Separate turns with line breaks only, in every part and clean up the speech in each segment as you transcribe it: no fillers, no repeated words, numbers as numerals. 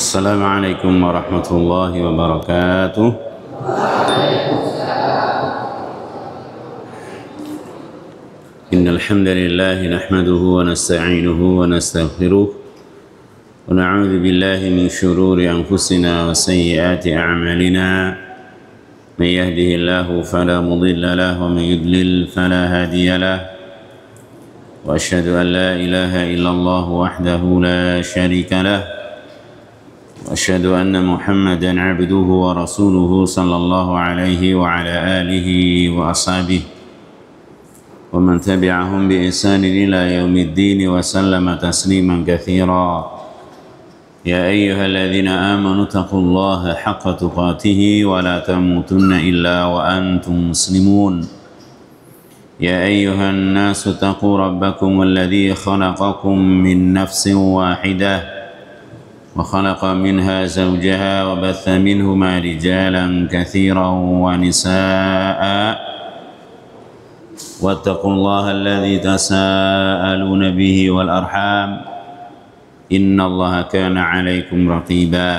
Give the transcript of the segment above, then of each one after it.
السلام عليكم ورحمة الله وبركاته. إن الحمد لله نحمده ونستعينه ونستغفره ونعوذ بالله من شرور أنفسنا وسيئات أعمالنا. من يهده الله فلا مضل له ومن يضلل فلا هادي له. وأشهد أن لا إله إلا الله وحده لا شريك له. وأشهد أن محمدا عبده ورسوله صلى الله عليه وعلى آله وأصحابه ومن تبعهم بإحسان إلى يوم الدين وسلم تسليما كثيرا. يا أيها الذين آمنوا اتقوا الله حق تقاته ولا تموتن إلا وأنتم مسلمون. يا أيها الناس اتقوا ربكم الذي خلقكم من نفس واحدة وخلق منها زوجها وبث منهما رجالا كثيرا ونساء واتقوا الله الذي تساءلون به والأرحام إن الله كان عليكم رقيبا.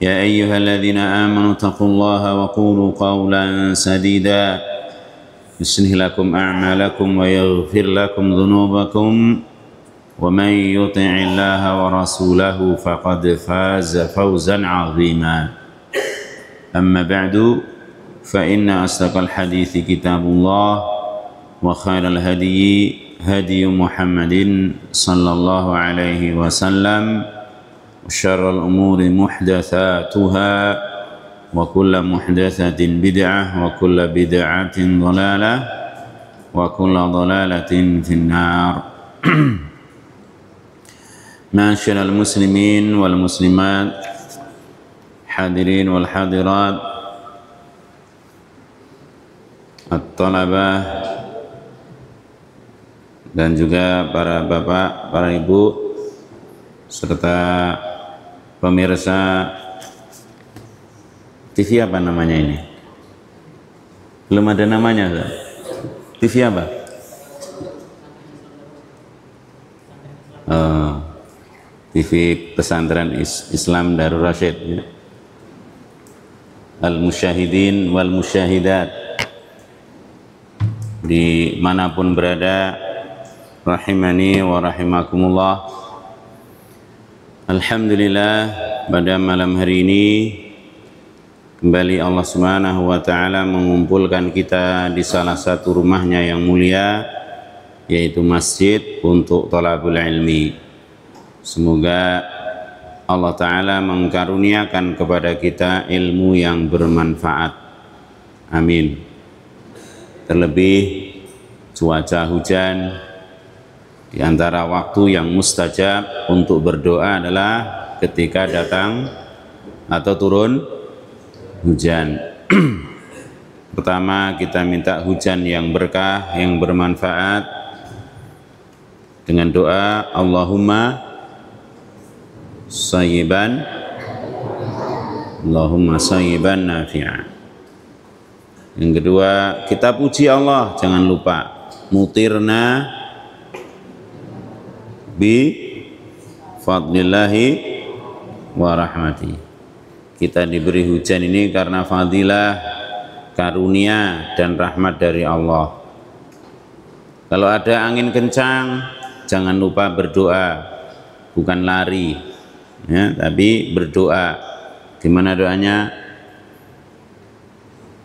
يا أيها الذين آمنوا اتقوا الله وقولوا قولا سديدا يصلح لكم أعمالكم ويغفر لكم ذنوبكم ومن يطع الله ورسوله فقد فاز فوزا عظيما. أما بعد فإن أصدق الحديث كتاب الله وخير الهدي هدي محمد صلى الله عليه وسلم وشر الأمور محدثاتها وكل محدثة بدعة وكل بدعة ضلالة وكل ضلالة في النار. Ma'asyiral muslimin wal muslimat, hadirin wal hadirat, at-talabah dan juga para bapak, para ibu serta pemirsa TV apa namanya ini? Belum ada namanya, Zah? TV apa? TV Pesantren Islam Darul Rasyid, ya. Al-musyahidin wal musyahidat dimanapun berada, rahimani wa rahimakumullah. Alhamdulillah, pada malam hari ini kembali Allah Subhanahu wa ta'ala mengumpulkan kita di salah satu rumahnya yang mulia, yaitu masjid untuk thalabul ilmi. Semoga Allah Ta'ala mengkaruniakan kepada kita ilmu yang bermanfaat. Amin. Terlebih cuaca hujan, di antara waktu yang mustajab untuk berdoa adalah ketika datang atau turun hujan. Pertama, kita minta hujan yang berkah, yang bermanfaat dengan doa Allahumma sayyiban, Allahumma sayyiban nafi'a. Yang kedua, kita puji Allah, jangan lupa mutirna bi fadlillahi wa rahmati. Kita diberi hujan ini karena fadilah, karunia dan rahmat dari Allah. Kalau ada angin kencang, jangan lupa berdoa, bukan lari, ya, tapi berdoa. Gimana doanya?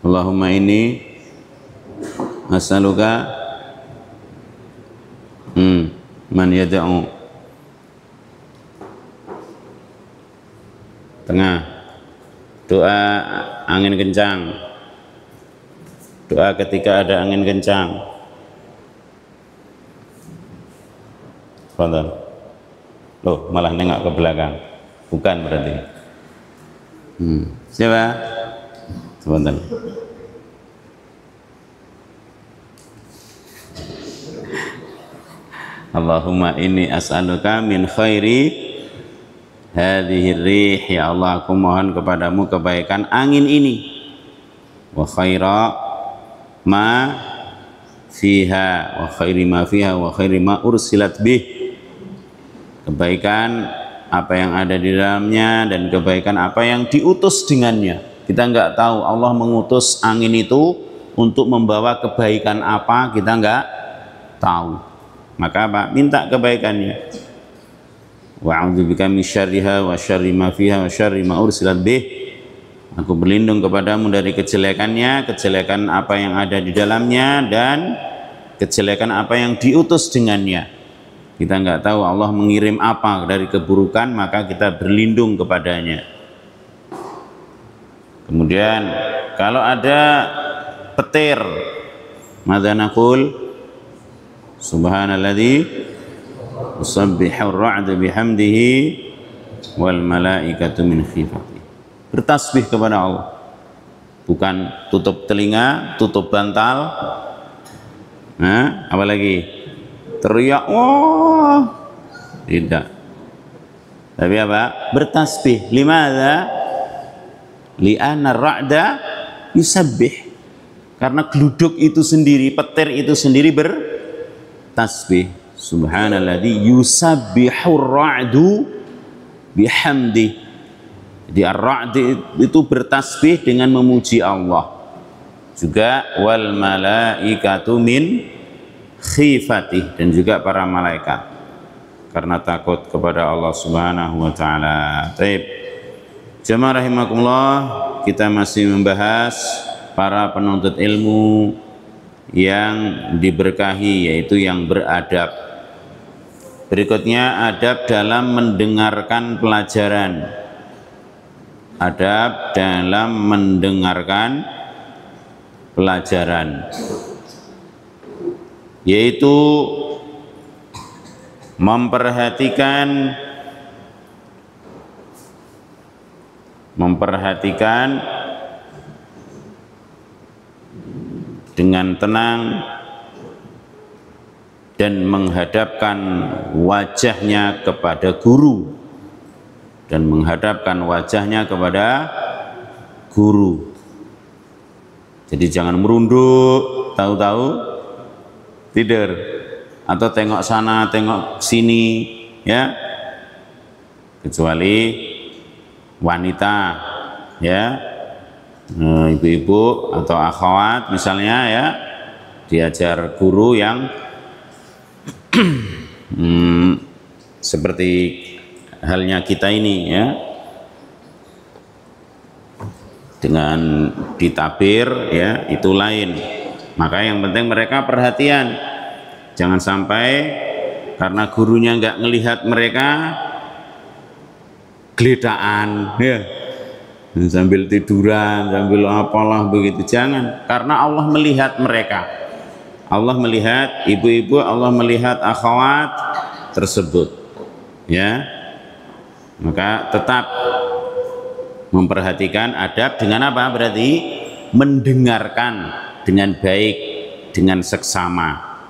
Allahumma inni as'aluka man yada'u tengah, doa angin kencang, doa ketika ada angin kencang. Fadhal. Loh, malah nengok ke belakang. Bukan berarti. Siapa? Sebentar. Allahumma inni as'aluka min khairi hadhihi rih. Ya Allah, aku mohon kepadamu kebaikan angin ini. Wa khaira ma fiha wa khairi ma fiha wa khairi ma ursilat bih. Kebaikan apa yang ada di dalamnya, dan kebaikan apa yang diutus dengannya. Kita nggak tahu Allah mengutus angin itu untuk membawa kebaikan apa, kita nggak tahu. Maka apa? Minta kebaikannya. Wa'udzubika min syarriha wa syarri ma fiha wa syarri ma ursilat bih. Aku berlindung kepadamu dari kejelekannya, kejelekan apa yang ada di dalamnya, dan kejelekan apa yang diutus dengannya. Kita nggak tahu Allah mengirim apa dari keburukan, maka kita berlindung kepadanya. Kemudian kalau ada petir, madza naqul? Subhanalladzi yusabbihu ar-ra'du bihamdihi wal malaikatu min khifati. Bertasbih kepada Allah, bukan tutup telinga, tutup bantal, apalagi teriak wah, tidak. Tapi apa? Bertasbih. Limadza? Li'anna ar-ra'da yusabbih. Karena geluduk itu sendiri, petir itu sendiri bertasbih. Subhanalladzi yusabbihu ar-ra'du bihamdi. Jadi ar-ra'd itu bertasbih dengan memuji Allah. Juga wal malaikatu min khifati, dan juga para malaikat karena takut kepada Allah Subhanahu wa taala. Baik. Jemaah rahimakumullah, kita masih membahas para penuntut ilmu yang diberkahi, yaitu yang beradab. Berikutnya adab dalam mendengarkan pelajaran. Adab dalam mendengarkan pelajaran, yaitu memperhatikan dengan tenang dan menghadapkan wajahnya kepada guru, dan menghadapkan wajahnya kepada guru. Jadi jangan merunduk, tahu-tahu tidur, atau tengok sana, tengok sini, ya. Kecuali wanita, ya, ibu-ibu atau akhwat misalnya, ya, diajar guru yang seperti halnya kita ini, ya, dengan ditabir, ya, itu lain. Maka yang penting mereka perhatian, jangan sampai karena gurunya nggak ngelihat mereka geledaan, ya, sambil tiduran, sambil apalah begitu. Jangan, karena Allah melihat mereka, Allah melihat ibu-ibu, Allah melihat akhwat tersebut, ya. Maka tetap memperhatikan adab dengan apa? Berarti mendengarkan dengan baik, dengan seksama,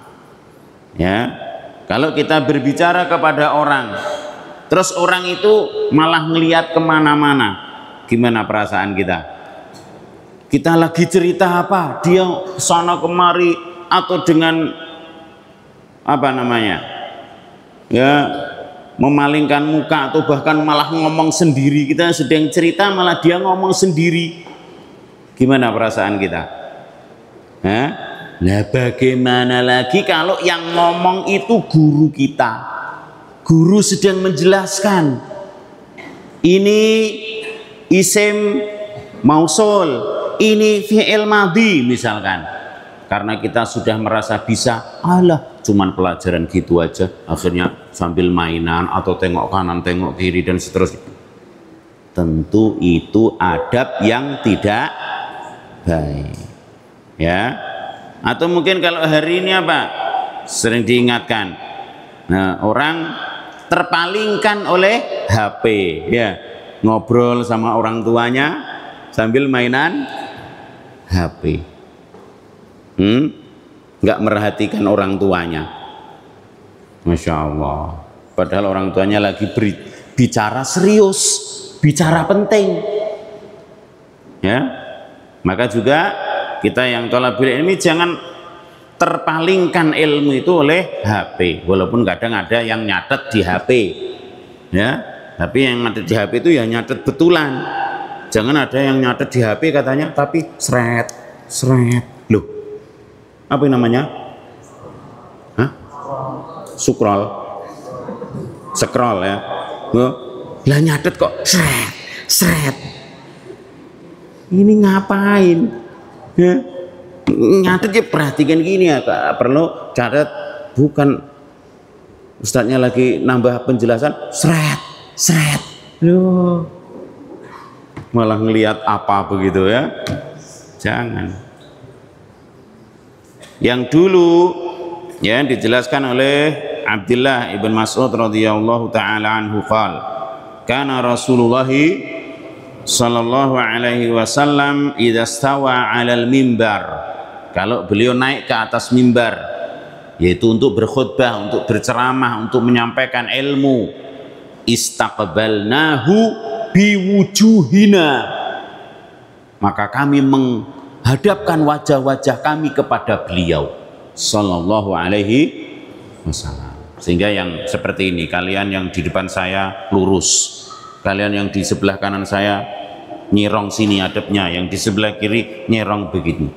ya. Kalau kita berbicara kepada orang, terus orang itu malah ngelihat kemana-mana, gimana perasaan kita? Kita lagi cerita apa, dia sana kemari, atau dengan apa namanya, ya, memalingkan muka, atau bahkan malah ngomong sendiri. Kita sedang cerita malah dia ngomong sendiri, gimana perasaan kita? Nah, bagaimana lagi kalau yang ngomong itu guru kita, guru sedang menjelaskan ini isim mausul, ini fi'il madhi misalkan. Karena kita sudah merasa bisa, alah cuman pelajaran gitu aja, akhirnya sambil mainan atau tengok kanan tengok kiri dan seterusnya. Tentu itu adab yang tidak baik, ya. Atau mungkin kalau hari ini apa, sering diingatkan, nah, orang terpalingkan oleh HP, ya, ngobrol sama orang tuanya sambil mainan HP, nggak merhatikan orang tuanya. Masya Allah, padahal orang tuanya lagi bicara serius, bicara penting, ya. Maka juga kita yang thalabul ilmi jangan terpalingkan ilmu itu oleh HP, walaupun kadang ada yang nyatet di HP, ya, Tapi yang nyatet di HP itu ya nyatet betulan. Jangan ada yang nyatet di HP katanya tapi seret loh, apa yang namanya? Hah? Scroll ya. Lah nyatet kok seret. Ini ngapain? Ya? Nyatet ya perhatikan gini ya, perlu catat, bukan ustadznya lagi nambah penjelasan seret loh, malah ngelihat apa begitu ya. Jangan. Yang dulu ya dijelaskan oleh Abdullah ibn Mas'ud radhiyallahu taala anhu qala kana Rasulullah sallallahu alaihi wasallam idza stawa 'alal mimbar, kalau beliau naik ke atas mimbar, yaitu untuk berkhutbah, untuk berceramah, untuk menyampaikan ilmu, istaqbalnahu biwujuhina, maka kami menghadapkan wajah-wajah kami kepada beliau sallallahu alaihi wasallam. Sehingga yang seperti ini, kalian yang di depan saya lurus, kalian yang di sebelah kanan saya nyerong sini hadapnya, yang di sebelah kiri nyerong begitu.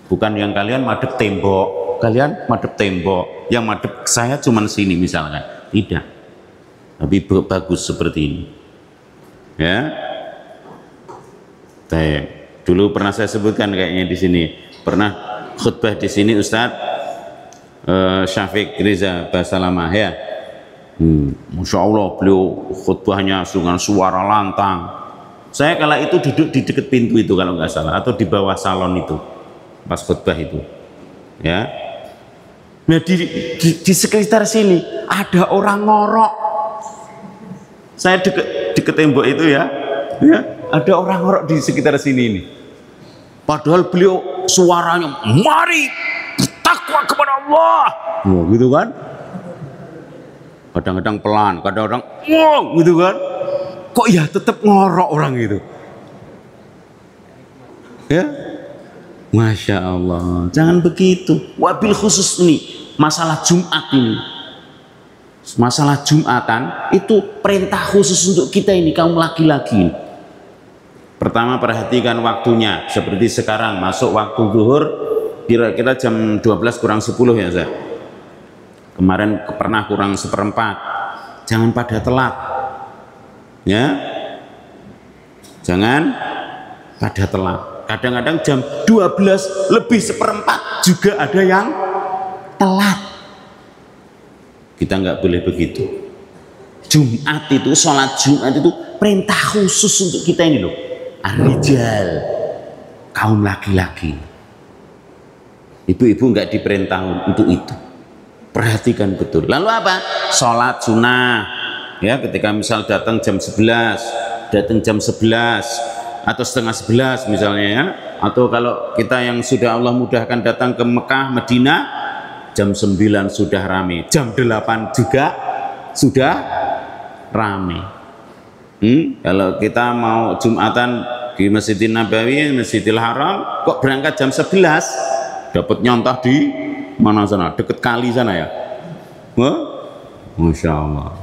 Bukan yang kalian madep tembok, kalian madep tembok, yang madep saya cuman sini misalkan. Tidak. Tapi bagus seperti ini. Ya. Dulu pernah saya sebutkan kayaknya di sini. Pernah khutbah di sini Ustadz Syafiq Riza Basalamah ya. Masya Allah beliau khutbahnya dengan suara lantang. Saya kala itu duduk di dekat pintu itu kalau nggak salah, atau di bawah salon itu pas khutbah itu ya. Nah di sekitar sini ada orang ngorok. Saya deket tembok itu ya, ada orang ngorok di sekitar sini ini. Padahal beliau suaranya, mari bertakwa kepada Allah, gitu kan. Kadang-kadang pelan, kadang-kadang gitu kan. Kok ya tetap ngorok orang itu ya. Masya Allah, jangan begitu. Wabil khusus nih masalah Jumat ini, masalah Jumatan itu perintah khusus untuk kita ini, kaum laki-laki. Pertama, perhatikan waktunya. Seperti sekarang masuk waktu zuhur kira-kira jam 12 kurang 10 ya saya. Kemarin pernah kurang seperempat. Jangan pada telat ya, jangan pada telat. Kadang-kadang jam 12 lebih seperempat juga ada yang telat. Kita nggak boleh begitu. Jumat itu, sholat Jumat itu perintah khusus untuk kita ini loh, ar-rijal, kaum laki-laki. Ibu-ibu nggak diperintah untuk itu. Perhatikan betul. Lalu apa? Sholat sunnah ya, ketika misal datang jam 11, datang jam 11 atau setengah 11 misalnya ya, atau kalau kita yang sudah Allah mudahkan datang ke Mekah, Madinah, jam 9 sudah rame, jam 8 juga sudah rame. Kalau kita mau Jumatan di Masjidil Nabawi, Masjidil Haram, kok berangkat jam 11, dapat nyontoh di mana sana, deket kali sana ya. Masya Allah.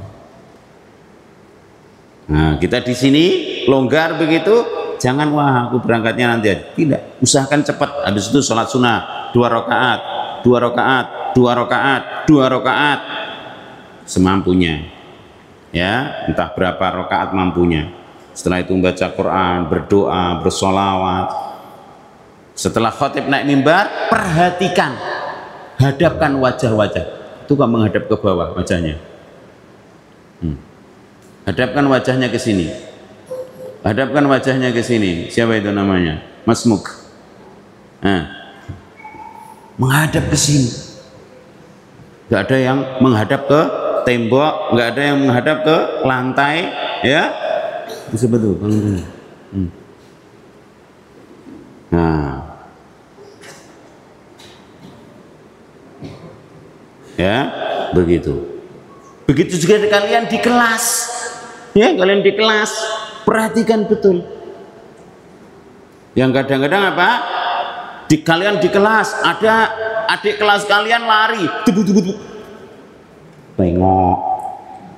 Nah, kita di sini longgar begitu, jangan wah aku berangkatnya nanti aja. Tidak, usahakan cepat. Habis itu sholat sunnah 2 rakaat, 2 rakaat, 2 rakaat, 2 rakaat semampunya. Ya, entah berapa rakaat mampunya. Setelah itu membaca Quran, berdoa, bersolawat. Setelah khotib naik mimbar, perhatikan, hadapkan wajah-wajah. Itu kan menghadap ke bawah wajahnya. Hadapkan wajahnya ke sini. Hadapkan wajahnya ke sini. Siapa itu namanya? Mas Muk. Nah, menghadap ke sini. Gak ada yang menghadap ke tembok, gak ada yang menghadap ke lantai, ya. Bisa betul. Nah, ya, begitu. Begitu juga kalian di kelas. Ya, kalian di kelas, perhatikan betul. Yang kadang-kadang apa? Kalian di kelas, ada adik kelas kalian lari, tengok,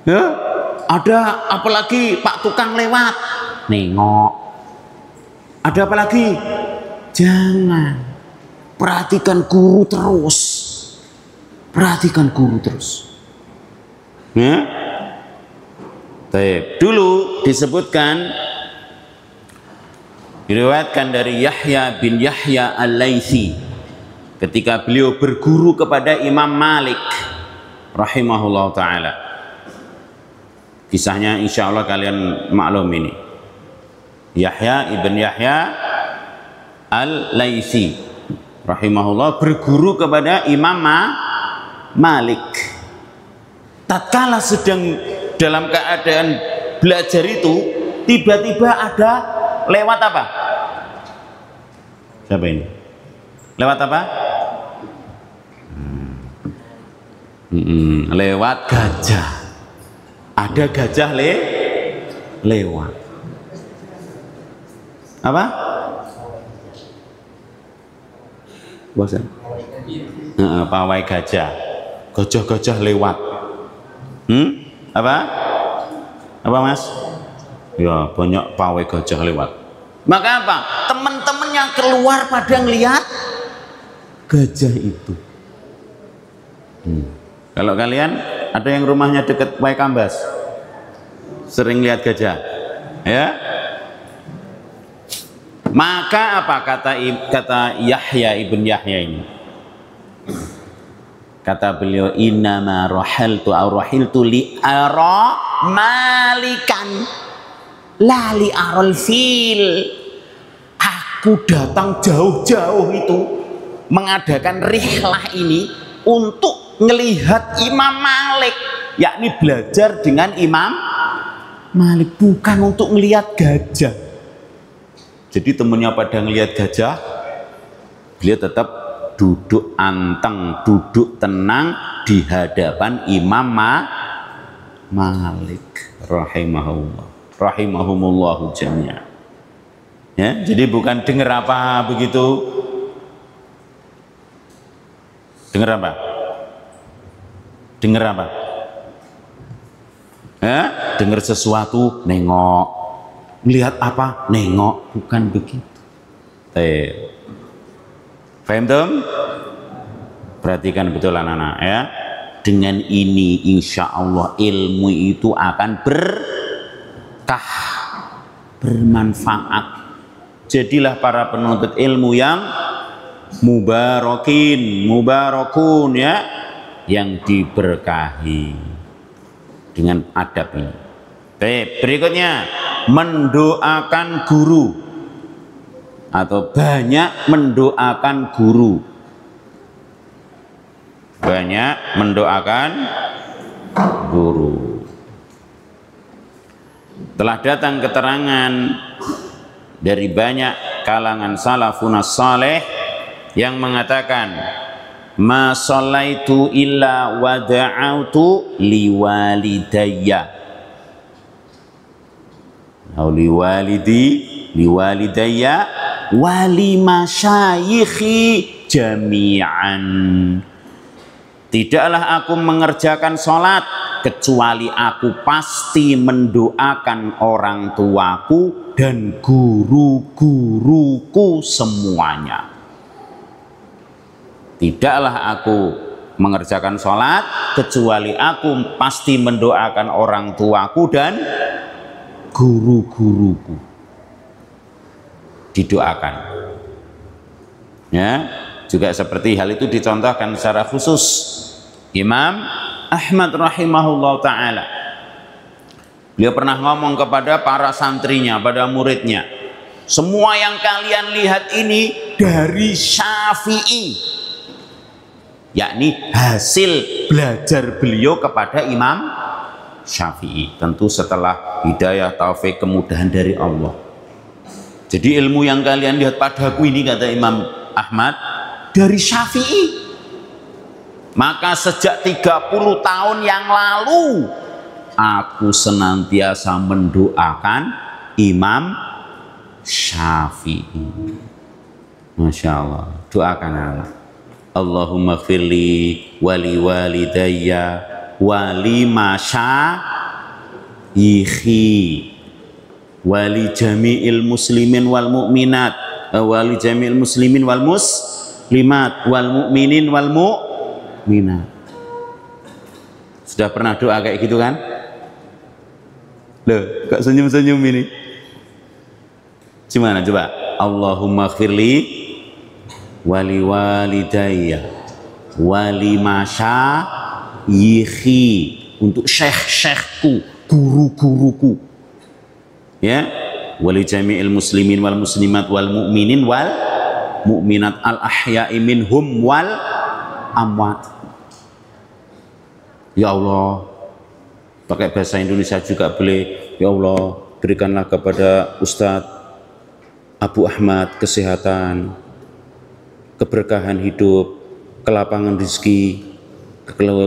ya, Ada apalagi Pak tukang lewat, nengok. Ada apa lagi? Jangan. Perhatikan guru terus. Perhatikan guru terus. Ya? Baik. Dulu disebutkan, diriwayatkan dari Yahya bin Yahya Al-Laitsi ketika beliau berguru kepada Imam Malik rahimahullah ta'ala. Kisahnya insya Allah kalian maklum ini. Yahya ibn Yahya Al-Laitsi rahimahullah berguru kepada Imam Malik. Tatkala sedang dalam keadaan belajar itu, tiba-tiba ada lewat apa? Siapa ini? Lewat apa? Lewat gajah. Ada gajah lewat. Apa? Bosan? Pawai gajah. Gajah-gajah lewat. Apa? Apa mas? Ya banyak pawai gajah lewat. Maka apa? Teman-teman yang keluar pada ngelihat gajah itu. Kalau kalian ada yang rumahnya dekat Waikambas, sering lihat gajah, ya? Maka apa kata Yahya ibn Yahya ini? Kata beliau, innama rahiltu li ara malikan la li aral fil. Aku datang jauh-jauh itu mengadakan rihlah ini untuk melihat Imam Malik, yakni belajar dengan Imam Malik, bukan untuk melihat gajah. Jadi temennya pada ngelihat gajah, beliau tetap duduk anteng, duduk tenang di hadapan Imam Malik rahimahumullahu jami'an. Ya, jadi bukan dengar apa begitu. Dengar apa? Dengar apa? Ya, dengar sesuatu, nengok. Melihat apa? Nengok. Bukan begitu. Paham tuh? Perhatikan betul anak-anak ya. Dengan ini insya Allah ilmu itu akan berkah, bermanfaat. Jadilah para penuntut ilmu yang mubarakun ya, yang diberkahi dengan adab ini. Baik, berikutnya mendoakan guru atau banyak mendoakan guru. Banyak mendoakan guru. Telah datang keterangan dari banyak kalangan salafun saleh yang mengatakan, ma shallaitu illa wa da'autu liwalidayya atau liwalidayya wali masyayikhi jami'an. Tidaklah aku mengerjakan sholat kecuali aku pasti mendoakan orang tuaku dan guru-guruku semuanya. Tidaklah aku mengerjakan sholat kecuali aku pasti mendoakan orang tuaku dan guru-guruku. Didoakan. Ya, juga seperti hal itu dicontohkan secara khusus Imam Ahmad rahimahullah ta'ala. Beliau pernah ngomong kepada para santrinya, pada muridnya, semua yang kalian lihat ini dari Syafi'i, yakni hasil belajar beliau kepada Imam Syafi'i, tentu setelah hidayah, taufik, kemudahan dari Allah. Jadi ilmu yang kalian lihat padaku ini, kata Imam Ahmad, dari Syafi'i. Maka sejak 30 tahun yang lalu aku senantiasa mendoakan Imam Syafi'i. Masya Allah, doakan Allah. Allahumma gfirli wali walidayya wali yihi wali jami'il muslimin wal mu'minat wali jami'il muslimin wal muslimat wal mu'minin wal mu'minat. Sudah pernah doa kayak gitu kan? Loh, kok senyum-senyum ini? Gimana coba? Allahumma khfirli wali walidayya wali masyayikhi, untuk syekh-syekhku, guru-guruku, ya, wali jami'il muslimin wal muslimat wal mu'minin wal mu'minat al ahya'i minhum wal amwat. Ya Allah, pakai bahasa Indonesia juga boleh. Ya Allah, berikanlah kepada Ustadz Abu Ahmad kesehatan, keberkahan hidup, kelapangan rezeki,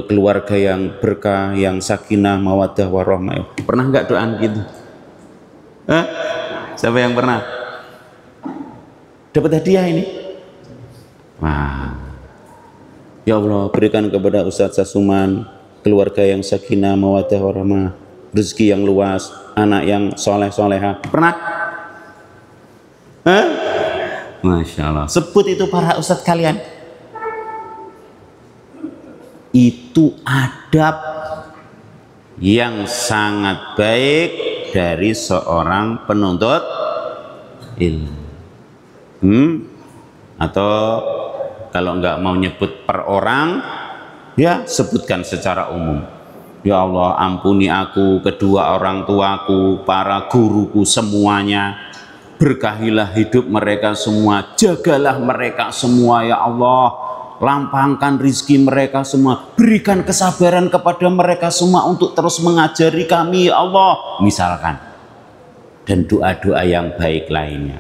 keluarga yang berkah, yang sakinah, mawaddah, warahmah. Pernah nggak doa gitu? Siapa yang pernah? Dapat hadiah ini? Wah. Ya Allah, berikan kepada Ustadz Sasuman keluarga yang sakinah, mawaddah, warahmah, rezeki yang luas, anak yang soleh-soleha. Pernah? Masya Allah. Sebut itu para ustadz kalian. Itu adab yang sangat baik dari seorang penuntut ilmu. Atau kalau nggak mau nyebut per orang, ya sebutkan secara umum. Ya Allah, ampuni aku, kedua orang tuaku, para guruku semuanya. Berkahilah hidup mereka semua, jagalah mereka semua ya Allah, lampangkan rizki mereka semua, berikan kesabaran kepada mereka semua untuk terus mengajari kami ya Allah, misalkan, dan doa-doa yang baik lainnya.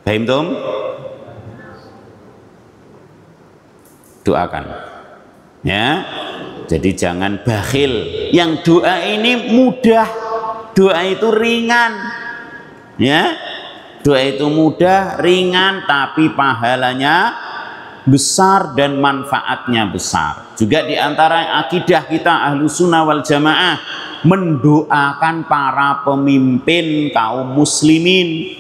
Paham Tom? Doakan ya, jadi jangan bakhil. Yang doa ini mudah, doa itu ringan ya. Doa itu mudah, ringan, tapi pahalanya besar dan manfaatnya besar. Juga diantara akidah kita Ahlussunnah wal Jamaah, mendoakan para pemimpin kaum muslimin.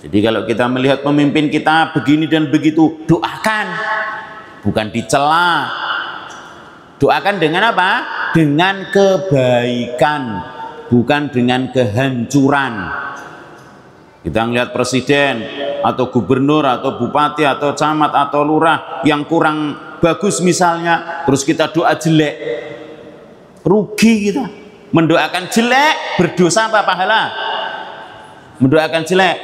Jadi kalau kita melihat pemimpin kita begini dan begitu, doakan, bukan dicela. Doakan dengan apa? Dengan kebaikan, bukan dengan kehancuran. Kita ngelihat presiden atau gubernur atau bupati atau camat atau lurah yang kurang bagus misalnya, terus kita doa jelek, rugi kita. Mendoakan jelek berdosa apa pahala? Mendoakan jelek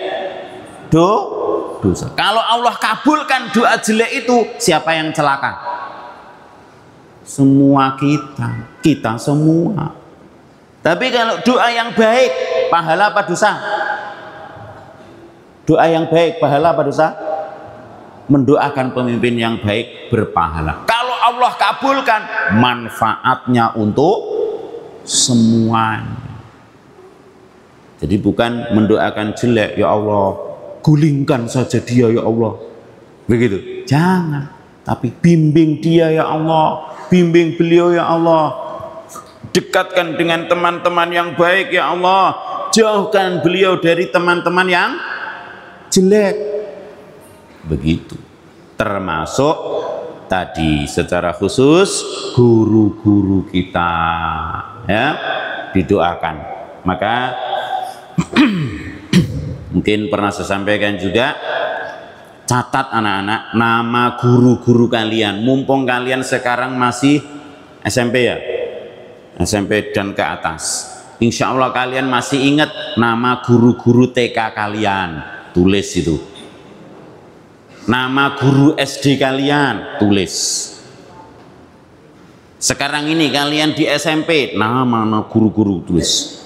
dosa. Kalau Allah kabulkan doa jelek itu, siapa yang celaka? Semua kita semua. Tapi kalau doa yang baik, pahala apa dosa? Doa yang baik, pahala apa dosa? Mendoakan pemimpin yang baik berpahala. Kalau Allah kabulkan, manfaatnya untuk semuanya. Jadi bukan mendoakan jelek, ya Allah, gulingkan saja dia ya Allah. Begitu. Jangan. Tapi bimbing dia ya Allah, bimbing beliau ya Allah. Dekatkan dengan teman-teman yang baik ya Allah. Jauhkan beliau dari teman-teman yang jelek. Begitu. Termasuk tadi secara khusus guru-guru kita ya, didoakan. Maka mungkin pernah saya sampaikan juga, catat anak-anak nama guru-guru kalian, mumpung kalian sekarang masih SMP ya, SMP dan ke atas. Insya Allah kalian masih ingat nama guru-guru TK kalian. Tulis itu. Nama guru SD kalian, tulis. Sekarang ini kalian di SMP, nama guru-guru tulis.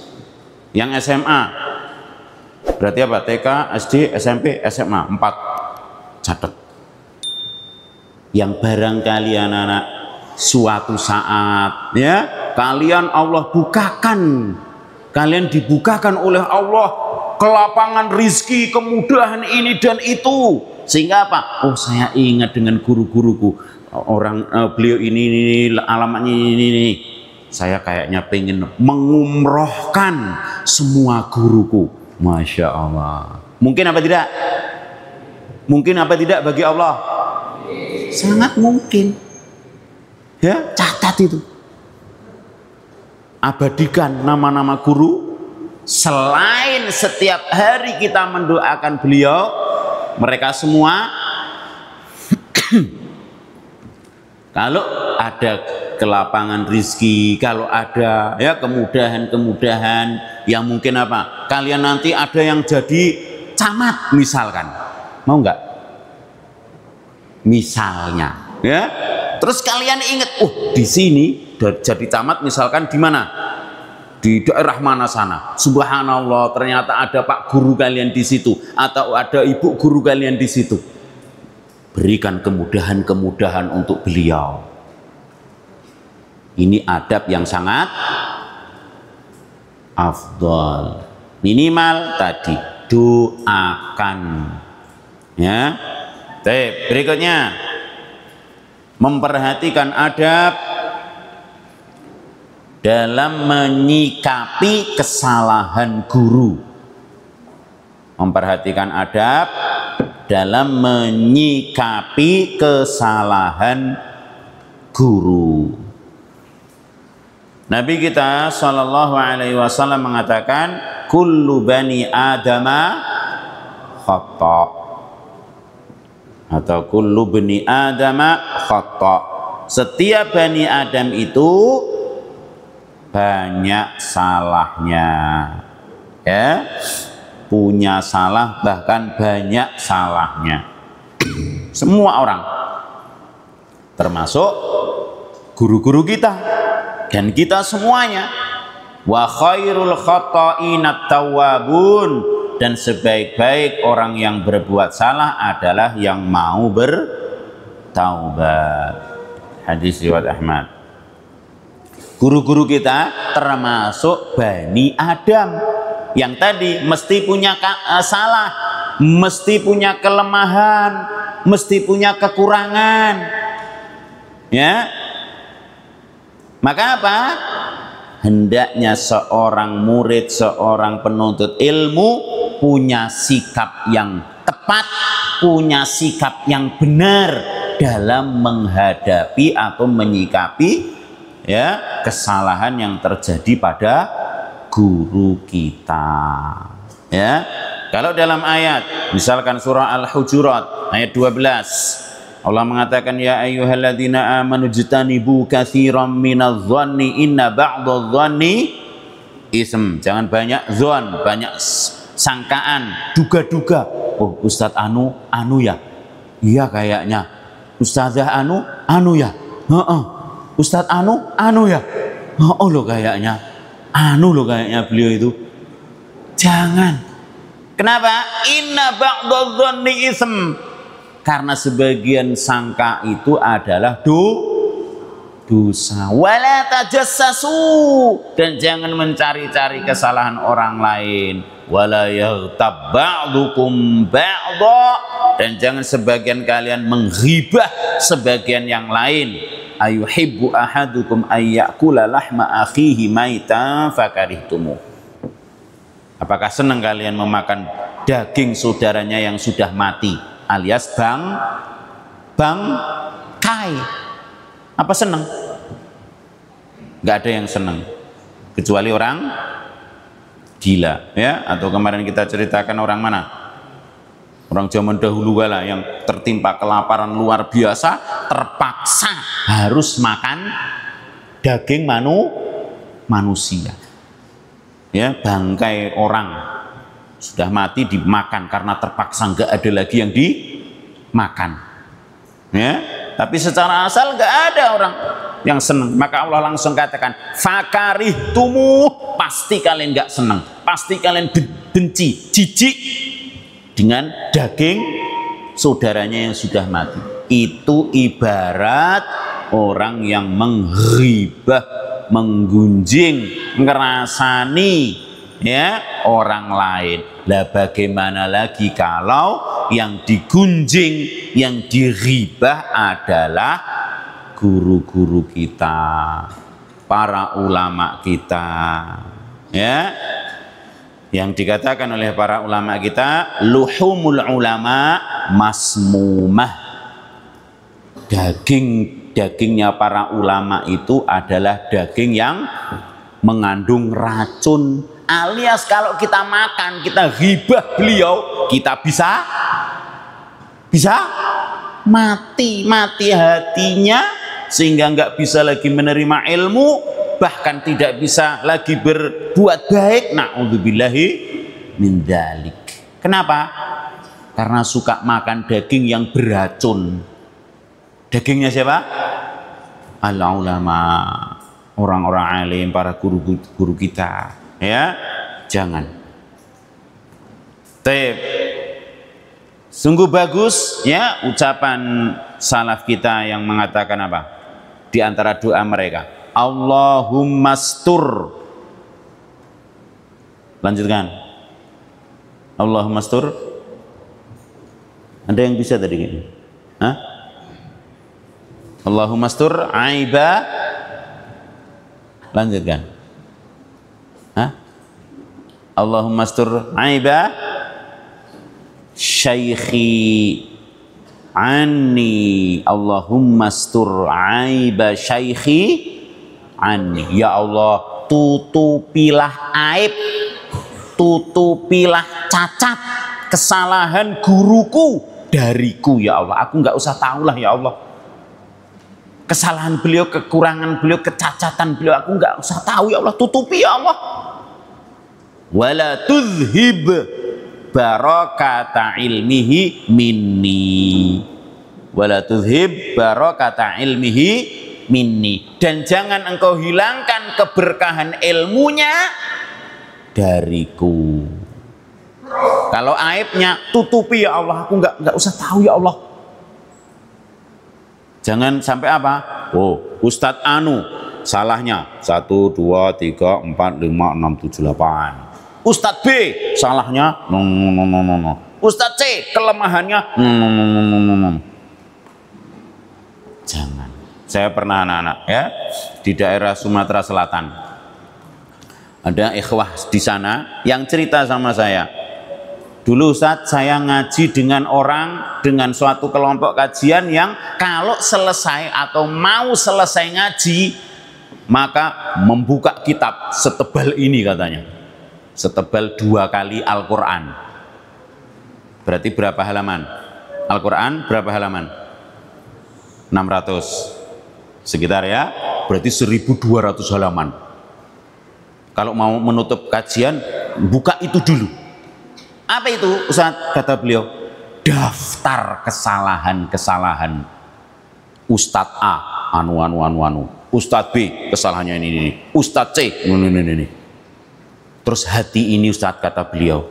Yang SMA, berarti apa? TK, SD, SMP, SMA, 4. Catat. Yang barangkali anak-anak suatu saat ya, kalian Allah bukakan, kalian dibukakan oleh Allah kelapangan rizki, kemudahan ini dan itu, sehingga apa? Oh, saya ingat dengan guru-guruku, orang beliau ini alamatnya ini. saya kayaknya pengen mengumrohkan semua guruku. Masya Allah. Mungkin apa tidak? Mungkin apa tidak bagi Allah? Sangat mungkin. Ya, catat itu. Abadikan nama-nama guru. Selain setiap hari kita mendoakan beliau, mereka semua kalau ada kelapangan rizki, kalau ada ya kemudahan-kemudahan yang mungkin apa, kalian nanti ada yang jadi camat misalkan, mau nggak? Misalnya, ya. Terus kalian ingat, di sini jadi camat misalkan di mana? Di daerah mana sana? Subhanallah, ternyata ada pak guru kalian di situ, atau ada ibu guru kalian di situ. Berikan kemudahan-kemudahan untuk beliau. Ini adab yang sangat afdal. Minimal tadi doakan. Ya. Berikutnya memperhatikan adab dalam menyikapi kesalahan guru. Memperhatikan adab dalam menyikapi kesalahan guru. Nabi kita Shallallahu Alaihi Wasallam mengatakan, kullu bani adama khata, atau kullu bani adama khata. Setiap bani Adam itu banyak salahnya, ya, punya salah, bahkan banyak salahnya. Semua orang, termasuk guru-guru kita dan kita semuanya. Wa khairul khata'inat tawwabun, dan sebaik-baik orang yang berbuat salah adalah yang mau bertaubat. Hadis riwayat Ahmad. Guru-guru kita termasuk Bani Adam yang tadi mesti punya salah, mesti punya kelemahan, mesti punya kekurangan. Ya. Maka apa? Hendaknya seorang murid, seorang penuntut ilmu punya sikap yang tepat, punya sikap yang benar dalam menghadapi atau menyikapi ya kesalahan yang terjadi pada guru kita. Ya, kalau dalam ayat misalkan surah Al-Hujurat ayat 12, Allah mengatakan, ya ayyuhalladzina amanu jtanibu katsiran minadh-dhanni inna ba'dadh-dhanni ism. Jangan banyak zon, banyak sangkaan, duga-duga. Oh, Ustadz anu ya. Iya kayaknya. Ustazah anu ya. Ustadz anu ya. Loh kayaknya. Loh kayaknya beliau itu. Jangan. Kenapa? Inna ba'dadh-dhanni ism. Karena sebagian sangka itu adalah dosa. Wala tajassasu, dan jangan mencari-cari kesalahan orang lain. Wala yaghtab ba'dukum ba'dha, dan jangan sebagian kalian menghibah sebagian yang lain. Ayuhibbu ahadukum ayyakula lahma akhihi maitan fakarihtumu. Apakah senang kalian memakan daging saudaranya yang sudah mati, alias bangkai? Apa senang? Nggak ada yang senang kecuali orang gila, ya. Atau kemarin kita ceritakan orang mana? Orang zaman dahulu kala yang tertimpa kelaparan luar biasa, terpaksa harus makan daging manusia. Ya, bangkai orang sudah mati dimakan karena terpaksa, nggak ada lagi yang dimakan. Ya, tapi secara asal nggak ada orang yang senang. Maka Allah langsung katakan, fakarihtumu, pasti kalian nggak senang, pasti kalian benci, jijik dengan daging saudaranya yang sudah mati. Itu ibarat orang yang menghibah, menggunjing, ngerasani ya orang lain. Lah bagaimana lagi kalau yang digunjing, yang diribah adalah guru-guru kita, para ulama kita, ya, yang dikatakan oleh para ulama kita, luhumul ulama masmumah, dagingnya para ulama itu adalah daging yang mengandung racun, alias kalau kita makan, kita ghibah beliau, kita bisa mati hatinya, sehingga nggak bisa lagi menerima ilmu, bahkan tidak bisa lagi berbuat baik. Na'udzubillahi min dzalik. Kenapa? Karena suka makan daging yang beracun. Dagingnya siapa? Al-ulama, orang-orang alim, para guru-guru kita, ya. Jangan. Sungguh bagus ya ucapan salaf kita yang mengatakan apa? Di antara doa mereka, Allahumma stur. Lanjutkan. Allahumma stur. Ada yang bisa tadi gini? Hah? Allahumma stur aiba. Lanjutkan. Hah? Allahumma stur aiba syaikhi anni. Allahumma stur aiba syaikhi anni. Ya Allah, tutupilah aib, tutupilah cacat, kesalahan guruku dariku ya Allah. Aku nggak usah tahulah ya Allah, kesalahan beliau, kekurangan beliau, kecacatan beliau, aku nggak usah tahu ya Allah, tutupi ya Allah. Wala tuzhib barakata ilmihi minni, wala tuzhib barakata ilmihi minni, dan jangan engkau hilangkan keberkahan ilmunya dariku. Kalau aibnya tutupi ya Allah, aku nggak usah tahu ya Allah. Jangan sampai apa? Oh, Ustadz Anu salahnya 1, 2, 3, 4, 5, 6, 7, 8. Ustadz B salahnya no. Ustadz C kelemahannya no. Jangan. Saya pernah anak-anak ya di daerah Sumatera Selatan. Ada ikhwah di sana yang cerita sama saya. Dulu Ustadz, saya ngaji dengan orang, dengan suatu kelompok kajian yang kalau selesai atau mau selesai ngaji, maka membuka kitab setebal ini katanya. Setebal 2 kali Al-Quran. Berarti berapa halaman? Al-Quran berapa halaman? 600. Sekitar ya, berarti 1200 halaman. Kalau mau menutup kajian, buka itu dulu. Apa itu Ustaz? Kata beliau, daftar kesalahan-kesalahan Ustadz A anu. Ustadz B kesalahannya ini. Ustadz C ini. Terus hati ini Ustadz, kata beliau,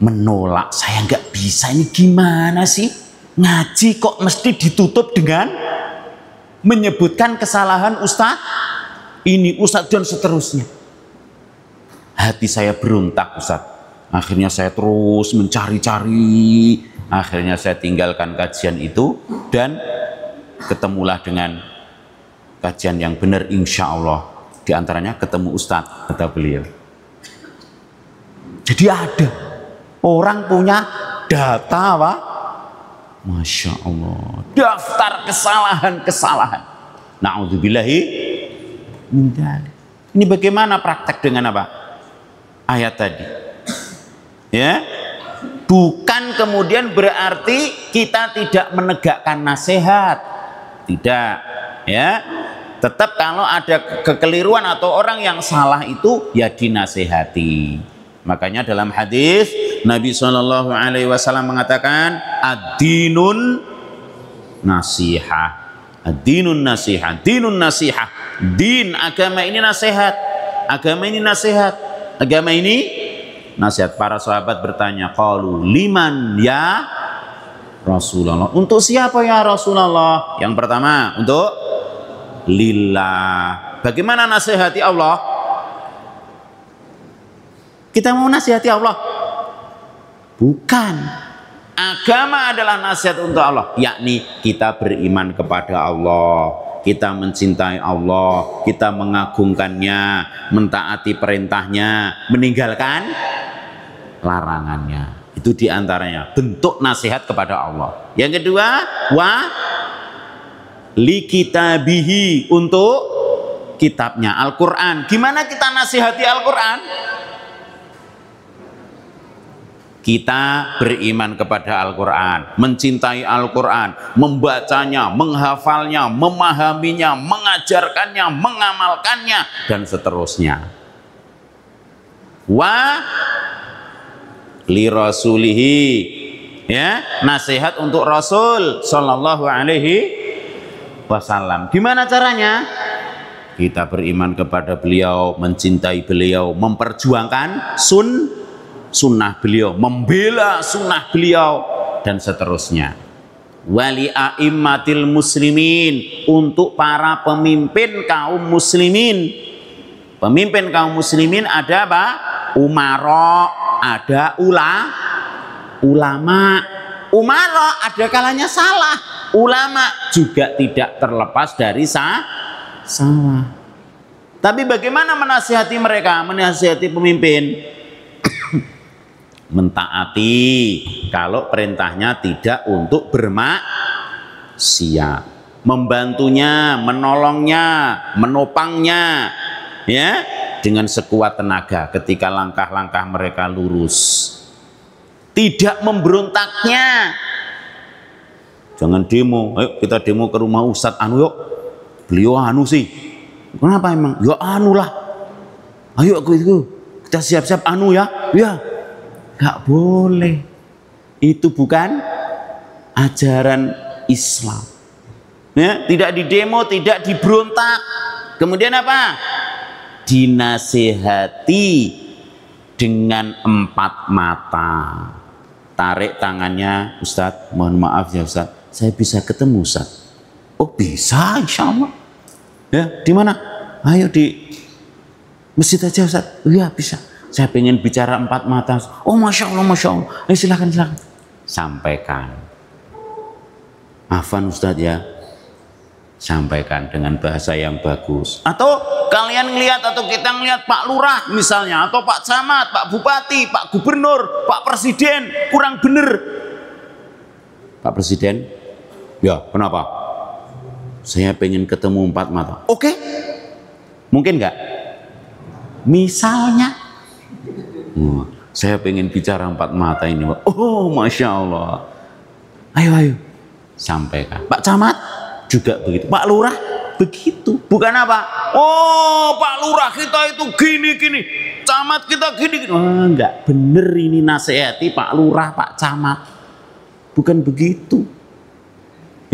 menolak. Saya nggak bisa, ini gimana sih? Ngaji kok mesti ditutup dengan menyebutkan kesalahan Ustadz ini, Ustadz dan seterusnya. Hati saya berontak Ustadz. Akhirnya saya terus mencari-cari, akhirnya saya tinggalkan kajian itu dan ketemulah dengan kajian yang benar insya Allah. Di antaranya ketemu Ustadz, kata beliau. Jadi ada orang punya data apa? Masya Allah, daftar kesalahan-kesalahan. Na'udzubillahi min dzalik. Ini bagaimana praktek dengan apa? Ayat tadi. Ya, bukan kemudian berarti kita tidak menegakkan nasihat, tidak, ya. Tetap kalau ada kekeliruan atau orang yang salah itu ya dinasehati. Makanya dalam hadis Nabi SAW mengatakan ad-dinun nasihah, ad-dinun nasihah, dinun nasihah, din agama ini nasihat, agama ini nasihat, agama ini nasihat. Para sahabat bertanya, qalu liman ya Rasulullah? Untuk siapa ya Rasulullah? Yang pertama, untuk lillah. Bagaimana nasihati Allah? Kita mau nasihati Allah? Bukan. Agama adalah nasihat untuk Allah, yakni kita beriman kepada Allah, kita mencintai Allah, kita mengagungkannya, mentaati perintahnya, meninggalkan larangannya. Itu diantaranya bentuk nasihat kepada Allah. Yang kedua, wa li kitabihi, untuk kitabnya Al-Quran. Gimana kita nasihati Al-Quran? Kita beriman kepada Al-Quran, mencintai Al-Quran, membacanya, menghafalnya, memahaminya, mengajarkannya, mengamalkannya, dan seterusnya. Wa li rasulihi, ya, nasihat untuk Rasul sallallahu alaihi wasallam. Gimana caranya? Kita beriman kepada beliau, mencintai beliau, memperjuangkan sunnah beliau, membela sunnah beliau, dan seterusnya. Wali a'immatil muslimin, untuk para pemimpin kaum muslimin. Pemimpin kaum muslimin ada apa? Umara, ada ulama. Umara ada kalanya salah, ulama juga tidak terlepas dari salah. Tapi bagaimana menasihati mereka, menasihati pemimpin? Mentaati kalau perintahnya tidak untuk bermaksiat, membantunya, menolongnya, menopangnya, ya, dengan sekuat tenaga ketika langkah-langkah mereka lurus. Tidak memberontaknya. Jangan demo, ayo kita demo ke rumah Ustadz anu yuk. Beliau anu sih. Kenapa emang? Ya anu lah. Ayo kita siap-siap anu ya. Ya. Gak boleh. Itu bukan ajaran Islam. Ya, tidak didemo, tidak diberontak. Kemudian apa? Dinasihati dengan empat mata. Tarik tangannya, Ustadz, mohon maaf ya Ustadz, saya bisa ketemu Ustadz. Oh bisa, insya Allah. Ya, di mana? Ayo di masjid aja Ustadz. Iya bisa. Saya pengen bicara empat mata. Oh masya Allah, masya Allah. Ayo silakan. Sampaikan. Afan Ustadz ya. Sampaikan dengan bahasa yang bagus. Atau kalian ngelihat, atau kita ngelihat Pak Lurah misalnya, atau Pak Camat, Pak Bupati, Pak Gubernur, Pak Presiden kurang bener. Pak Presiden, ya kenapa? Saya pengen ketemu empat mata. Oke, mungkin nggak? Misalnya, saya pengen bicara empat mata ini. Oh masya Allah. Ayo sampaikan. Pak Camat juga begitu, Pak Lurah begitu. Bukan apa? Oh Pak Lurah kita itu gini, Camat kita gini. Oh, enggak bener ini nasihati Pak Lurah, Pak Camat. Bukan begitu.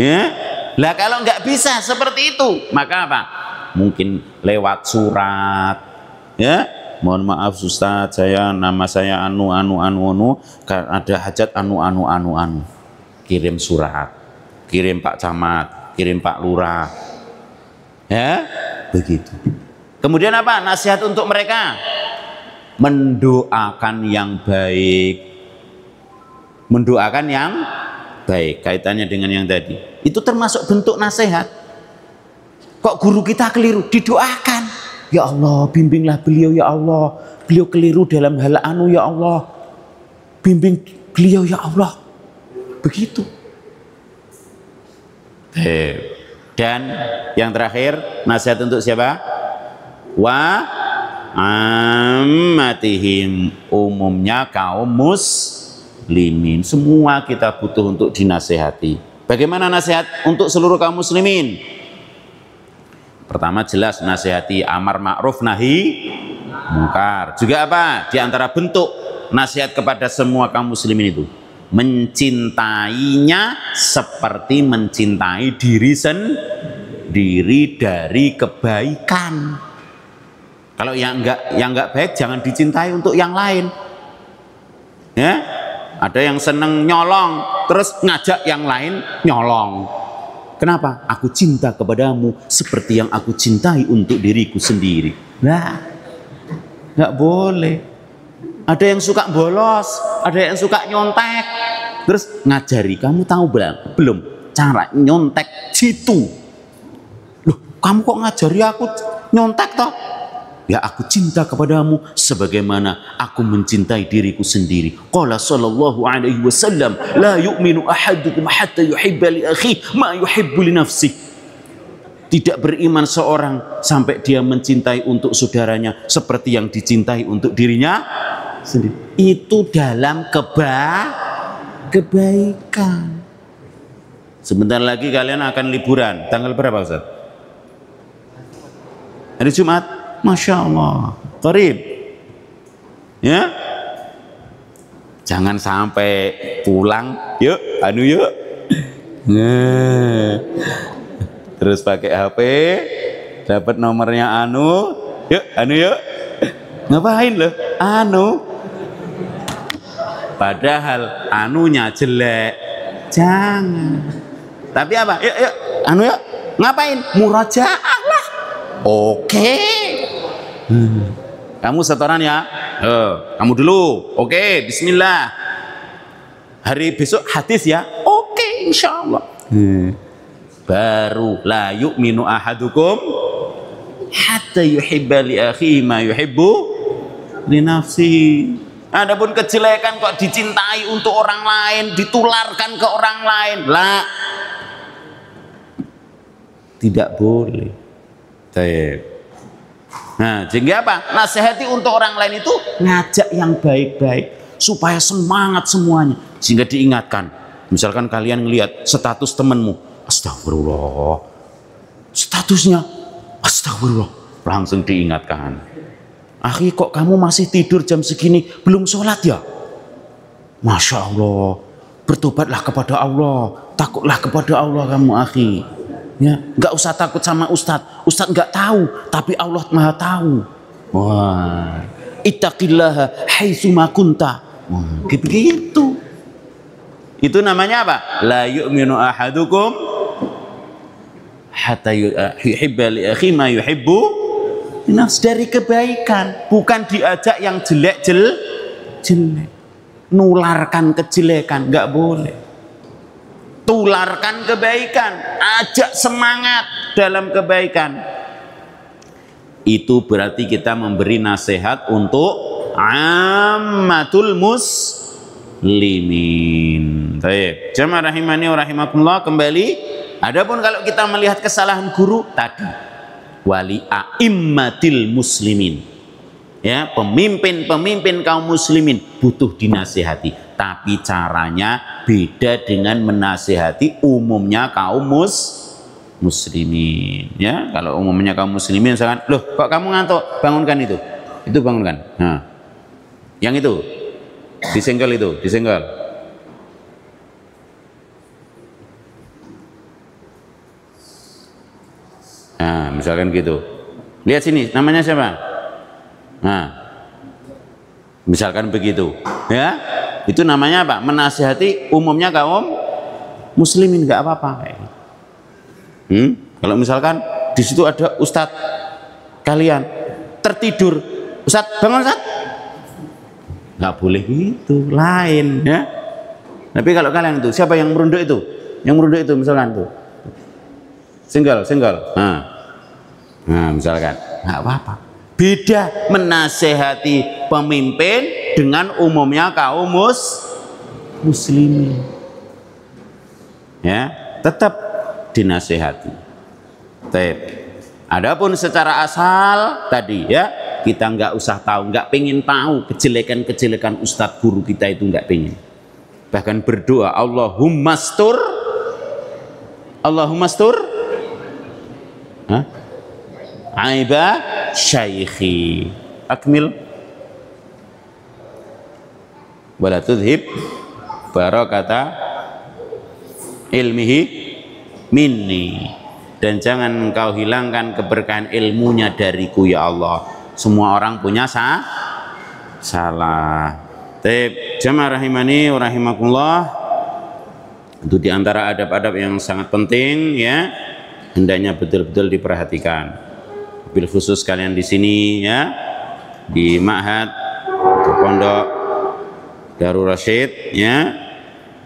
Ya, lah kalau nggak bisa seperti itu, maka apa? Mungkin lewat surat. Ya, mohon maaf Ustadz, nama saya anu, ada hajat anu. Kirim surat, kirim Pak Camat, kirim Pak Lurah, ya begitu. Kemudian apa? Nasihat untuk mereka, mendoakan yang baik, kaitannya dengan yang tadi. Itu termasuk bentuk nasihat. Kok guru kita keliru? Didoakan, ya Allah bimbinglah beliau, ya Allah, beliau keliru dalam hal anu, ya Allah bimbing beliau, ya Allah, begitu. Dan yang terakhir, nasihat untuk siapa? Wa ammatihim, umumnya kaum muslimin. Semua kita butuh untuk dinasehati. Bagaimana nasihat untuk seluruh kaum muslimin? Pertama jelas nasihati amar ma'ruf nahi mungkar. Juga apa? Di antara bentuk nasihat kepada semua kaum muslimin itu, mencintainya seperti mencintai diri sendiri dari kebaikan. Kalau yang enggak baik jangan dicintai untuk yang lain. Ya, ada yang seneng nyolong terus ngajak yang lain nyolong. Kenapa? Aku cinta kepadamu seperti yang aku cintai untuk diriku sendiri. Nah, nggak boleh. Ada yang suka bolos, ada yang suka nyontek, terus ngajari, kamu tahu belum cara nyontek jitu? kamu kok ngajari aku nyontek toh? Ya aku cinta kepadamu sebagaimana aku mencintai diriku sendiri. Qala sallallahu alaihi wasallam, la yu'minu ahadukum hatta yuhibba li akhihi ma yuhibbu li nafsihi. Tidak beriman seorang sampai dia mencintai untuk saudaranya seperti yang dicintai untuk dirinya sendiri. Itu dalam kebaikan. Sebentar lagi kalian akan liburan. Tanggal berapa Ustaz? Hari Jumat. Masya Allah, qarib. Ya, jangan sampai pulang, yuk, yuk. Nah, terus pakai HP, dapat nomornya yuk, yuk. Ngapain loh, padahal anunya jelek, jangan. Tapi apa? Yuk, yuk, ngapain? Murajaah lah. Oke. Kamu setoran ya, kamu dulu, oke, bismillah. Hari besok hadis ya, oke, insya Allah. Baru la yu'minu ahadukum hatta yuhibba li akhihi ma yuhibbu li nafsihi. Adapun kejelekan kok dicintai untuk orang lain, ditularkan ke orang lain, lah, tidak boleh. Baik. Nah, sehingga apa? Nasihati untuk orang lain itu ngajak yang baik-baik supaya semangat semuanya, sehingga diingatkan. Misalkan kalian ngelihat status temanmu, astagfirullah, statusnya astagfirullah, langsung diingatkan. Akhi, kok kamu masih tidur jam segini belum sholat ya? Masya Allah, bertobatlah kepada Allah, takutlah kepada Allah kamu akhi. Ya, nggak usah takut sama Ustadz. Ustadz nggak tahu, tapi Allah Maha tahu. Wah, ittaqillaha haitsu ma kunta. Begitu. Itu namanya apa? La yu'minu ahadukum hatta yuhibba li akhihi ma yuhibbu li nafsihi. Dari kebaikan, bukan diajak yang jelek. Nularkan kejelekan, nggak boleh. Tularkan kebaikan, ajak semangat dalam kebaikan. Itu berarti kita memberi nasihat untuk ammatul muslimin. Baik, jamaah rahimani wa rahimakumullah, kembali. Adapun kalau kita melihat kesalahan guru tadi, wali a'immatil muslimin, ya, pemimpin kaum muslimin butuh dinasihati. Tapi caranya beda dengan menasihati umumnya kaum muslimin. Ya, kalau umumnya kaum muslimin misalkan, loh kok kamu ngantuk, bangunkan itu bangunkan. Nah, yang itu disenggol, Nah, misalkan gitu. Lihat sini, namanya siapa? Nah, misalkan begitu, ya. Itu namanya apa? Menasihati umumnya kaum muslimin, nggak apa-apa. Kalau misalkan di situ ada ustadz kalian tertidur, ustadz bangun ustadz, nggak boleh gitu, lain ya. Tapi kalau kalian itu siapa yang merunduk itu? Yang merunduk itu misalkan tuh, single. Nah misalkan, nggak apa-apa. Beda menasehati pemimpin dengan umumnya kaum muslimin. Ya, tetap dinasehati. Baik. Adapun secara asal tadi ya, kita nggak usah tahu, nggak pengen tahu kejelekan ustadz guru kita itu, nggak pengen. Bahkan berdoa, Allahumma stur, aiba syaikhi, akmil wala tudhib barakata ilmihi minni, dan jangan engkau hilangkan keberkahan ilmunya dariku ya Allah. Semua orang punya salah. Jamaah rahimani wa rahimakumullah, itu diantara adab-adab yang sangat penting ya, hendaknya betul-betul diperhatikan. Bil khusus kalian di sini ya, di Ma'had atau Pondok Darul Rasyid ya,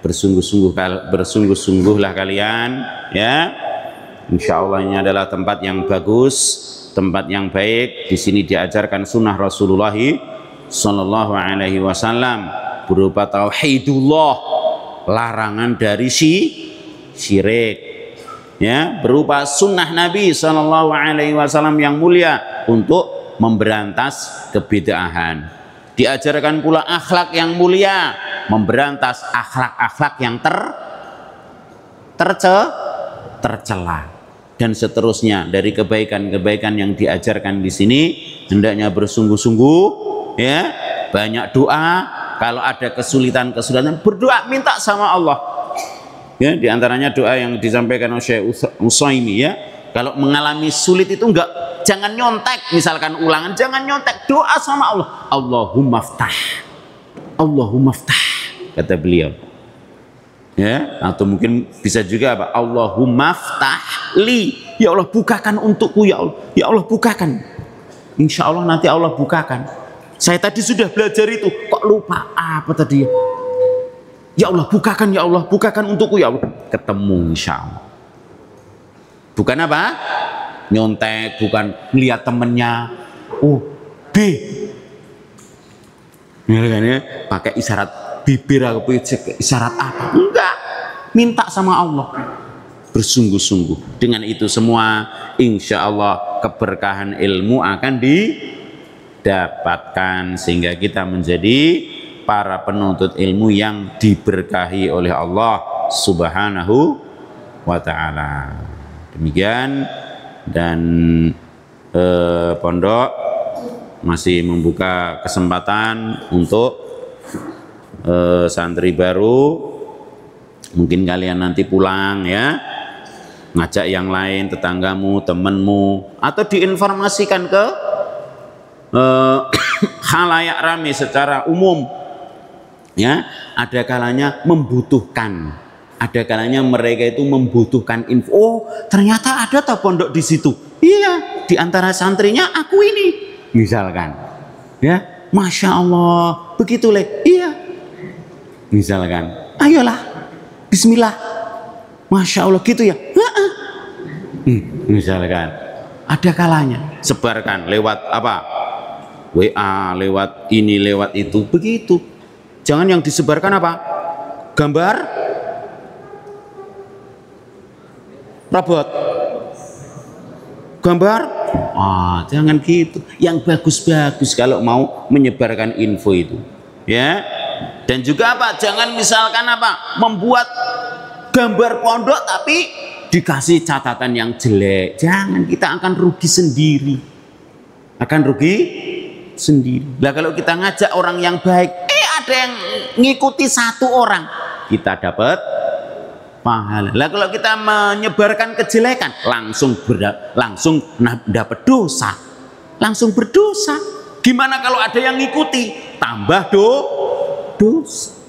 bersungguh-sungguhlah kalian ya, Insya Allah ini adalah tempat yang bagus, tempat yang baik. Di sini diajarkan sunnah Rasulullah Sallallahu Alaihi Wasallam berupa tauhidullah, larangan dari syirik, ya, berupa sunnah Nabi Sallallahu Alaihi Wasallam yang mulia untuk memberantas kebid'ahan. Diajarkan pula akhlak yang mulia, memberantas akhlak-akhlak yang tercela dan seterusnya. Dari kebaikan-kebaikan yang diajarkan di sini hendaknya bersungguh-sungguh, ya, banyak doa. Kalau ada kesulitan-kesulitan, berdoa, minta sama Allah, ya. Di antaranya doa yang disampaikan oleh Syekh Utsaimin, ya, kalau mengalami sulit itu jangan nyontek, misalkan ulangan jangan nyontek, doa sama Allah, Allahumma ftah, Allahumma ftah, kata beliau, ya. Atau mungkin bisa juga apa, Allahumma ftah li, ya Allah bukakan untukku, ya Allah, ya Allah bukakan, insya Allah nanti Allah bukakan. Saya tadi sudah belajar itu, kok lupa apa tadi? Ya Allah bukakan, ya Allah bukakan untukku, ya Allah. Ketemu insya Allah. Bukan apa? Nyontek, bukan melihat temennya, oh B, ya, pakai isyarat bibir atau isyarat apa? Enggak, minta sama Allah, bersungguh-sungguh. Dengan itu semua, insya Allah keberkahan ilmu akan didapatkan sehingga kita menjadi para penuntut ilmu yang diberkahi oleh Allah Subhanahu wa Ta'ala. Demikian, dan pondok masih membuka kesempatan untuk santri baru. Mungkin kalian nanti pulang, ya, ngajak yang lain, tetanggamu, temanmu, atau diinformasikan ke khalayak rame secara umum, ya. Ada kalanya membutuhkan, ada kalanya mereka itu membutuhkan info. Oh, ternyata ada toh pondok di situ. Iya, di antara santrinya aku ini, misalkan, ya, masya Allah, begitu le. Iya, misalkan, ayolah, Bismillah, masya Allah gitu ya. Misalkan, ada kalanya sebarkan lewat apa? WA, lewat ini, lewat itu, begitu. Jangan yang disebarkan apa? Gambar robot, gambar, jangan gitu. Yang bagus-bagus kalau mau menyebarkan info itu, ya. Dan juga apa? Jangan misalkan apa? Membuat gambar pondok tapi dikasih catatan yang jelek. Jangan, kita akan rugi sendiri. Akan rugi sendiri. Lah kalau kita ngajak orang yang baik, ada yang ngikuti satu orang, kita dapat pahala. Lah kalau kita menyebarkan kejelekan, langsung dapat dosa, langsung berdosa. Gimana kalau ada yang ngikuti, tambah dosa.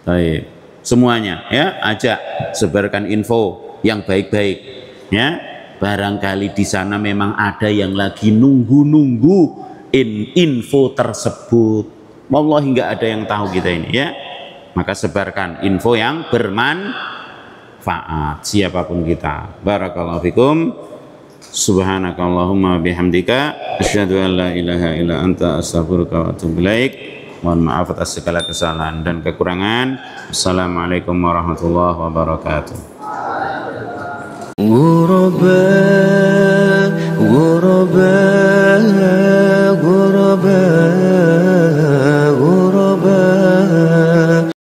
Baik, semuanya, ya, ajak, sebarkan info yang baik-baik, ya. Barangkali di sana memang ada yang lagi nunggu info tersebut. Wallahi nggak ada yang tahu kita ini, ya. Maka sebarkan info yang bermanfaat siapapun kita. Barakallahu fikum. Subhanakallahumma bihamdika asyhadu an la ilaha illa anta astaghfiruka wa atubu ilaik. Mohon maaf atas segala kesalahan dan kekurangan. Assalamualaikum warahmatullahi wabarakatuh.